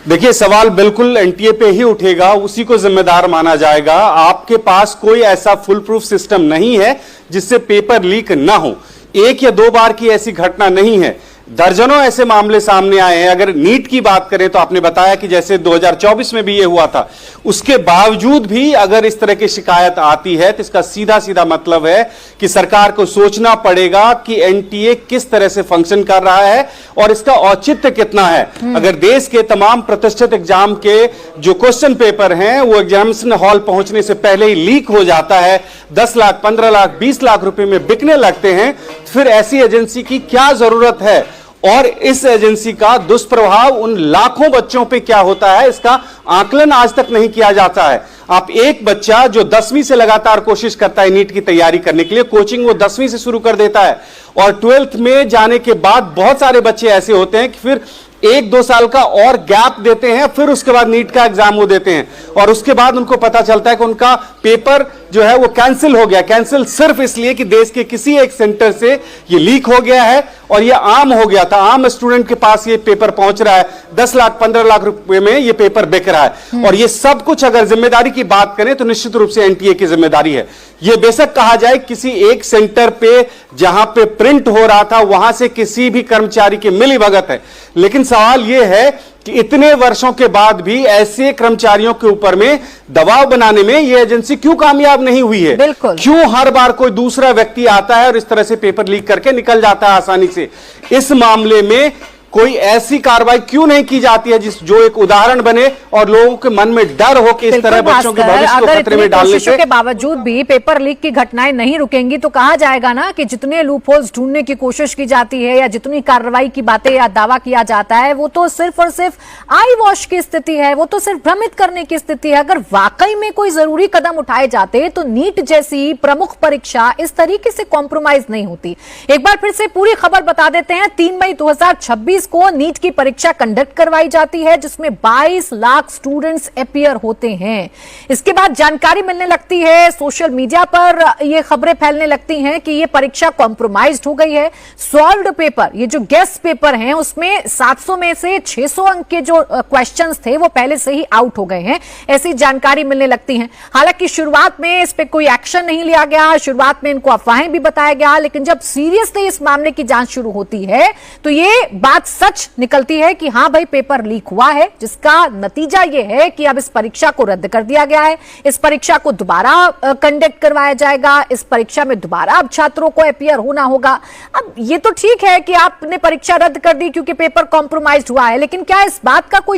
देखिए, सवाल बिल्कुल एनटीए पे ही उठेगा, उसी को जिम्मेदार माना जाएगा। आपके पास कोई ऐसा फुल प्रूफ सिस्टम नहीं है जिससे पेपर लीक ना हो। एक या दो बार की ऐसी घटना नहीं है, दर्जनों ऐसे मामले सामने आए हैं। अगर नीट की बात करें तो आपने बताया कि जैसे 2024 में भी ये हुआ था, उसके बावजूद भी अगर इस तरह की शिकायत आती है तो इसका सीधा सीधा मतलब है कि सरकार को सोचना पड़ेगा कि एनटीए किस तरह से फंक्शन कर रहा है और इसका औचित्य कितना है। अगर देश के तमाम प्रतिष्ठित एग्जाम के जो क्वेश्चन पेपर हैं वो एग्जामिनेशन हॉल पहुंचने से पहले ही लीक हो जाता है, 10 लाख, 15 लाख, 20 लाख रुपए में बिकने लगते हैं, फिर ऐसी एजेंसी की क्या जरूरत है और इस एजेंसी का दुष्प्रभाव उन लाखों बच्चों पे क्या होता है, इसका आकलन आज तक नहीं किया जाता है। आप एक बच्चा जो 10वीं से लगातार कोशिश करता है नीट की तैयारी करने के लिए, कोचिंग वो 10वीं से शुरू कर देता है और 12th में जाने के बाद बहुत सारे बच्चे ऐसे होते हैं कि फिर 1-2 साल का और गैप देते हैं, फिर उसके बाद नीट का एग्जाम वो देते हैं और उसके बाद उनको पता चलता है कि उनका पेपर जो है वो कैंसिल हो गया। कैंसिल सिर्फ इसलिए कि देश के किसी एक सेंटर से ये लीक हो गया है और ये आम हो गया था, आम स्टूडेंट के पास ये पेपर पहुंच रहा है, 10 लाख 15 लाख रुपए में ये पेपर बिक रहा है। और ये सब कुछ अगर जिम्मेदारी की बात करें तो निश्चित रूप से एनटीए की जिम्मेदारी है। ये बेशक कहा जाए किसी एक सेंटर पे जहां पे प्रिंट हो रहा था वहां से किसी भी कर्मचारी की मिलीभगत है, लेकिन सवाल यह है कि इतने वर्षों के बाद भी ऐसे कर्मचारियों के ऊपर में दबाव बनाने में यह एजेंसी क्यों कामयाब नहीं हुई है? क्यों हर बार कोई दूसरा व्यक्ति आता है और इस तरह से पेपर लीक करके निकल जाता है आसानी से? इस मामले में कोई ऐसी कार्रवाई क्यों नहीं की जाती है जो एक उदाहरण बने और लोगों के मन में डर हो कि इस तरह बच्चों के भविष्य को खतरे में डालने से। के बावजूद भी पेपर लीक की घटनाएं नहीं रुकेंगी तो कहा जाएगा ना कि जितने लूपहोल्स ढूंढने की कोशिश की जाती है या जितनी कार्रवाई की बातें या दावा किया जाता है वो तो सिर्फ और सिर्फ आई वॉश की स्थिति है, वो तो सिर्फ भ्रमित करने की स्थिति है। अगर वाकई में कोई जरूरी कदम उठाए जाते तो नीट जैसी प्रमुख परीक्षा इस तरीके से कॉम्प्रोमाइज नहीं होती। एक बार फिर से पूरी खबर बता देते हैं। 3 मई 2026 को नीट की परीक्षा कंडक्ट करवाई जाती है जिसमें 22 लाख स्टूडेंट्स अपीयर होते हैं। इसके बाद जानकारी मिलने लगती है, सोशल मीडिया पर ये खबरें फैलने लगती हैं कि ये परीक्षा कॉम्प्रोमाइज्ड हो गई है। सॉल्व्ड पेपर, ये जो गेस्ट पेपर हैं उसमें 700 में से 600 अंक के जो क्वेश्चंस थे वो पहले से ही आउट हो गए हैं, ऐसी जानकारी मिलने लगती है। हालांकि शुरुआत में इस पे कोई एक्शन नहीं लिया गया, शुरुआत में इनको अफवाहें भी बताया गया, लेकिन जब सीरियसली इस मामले की जांच शुरू होती है तो ये बात सच निकलती है कि हां भाई पेपर लीक हुआ है, जिसका नतीजा यह है कि अब इस परीक्षा को रद्द कर दिया गया है। इस परीक्षा को दोबारा कंडक्ट करवाया जाएगा। इस परीक्षा में दोबारा अब छात्रों को अपीयर होना होगा। अब ये तो ठीक है कि आपने परीक्षा रद्द कर दी क्योंकि पेपर कॉम्प्रोमाइज्ड हुआ है, लेकिन क्या इस बात का कोई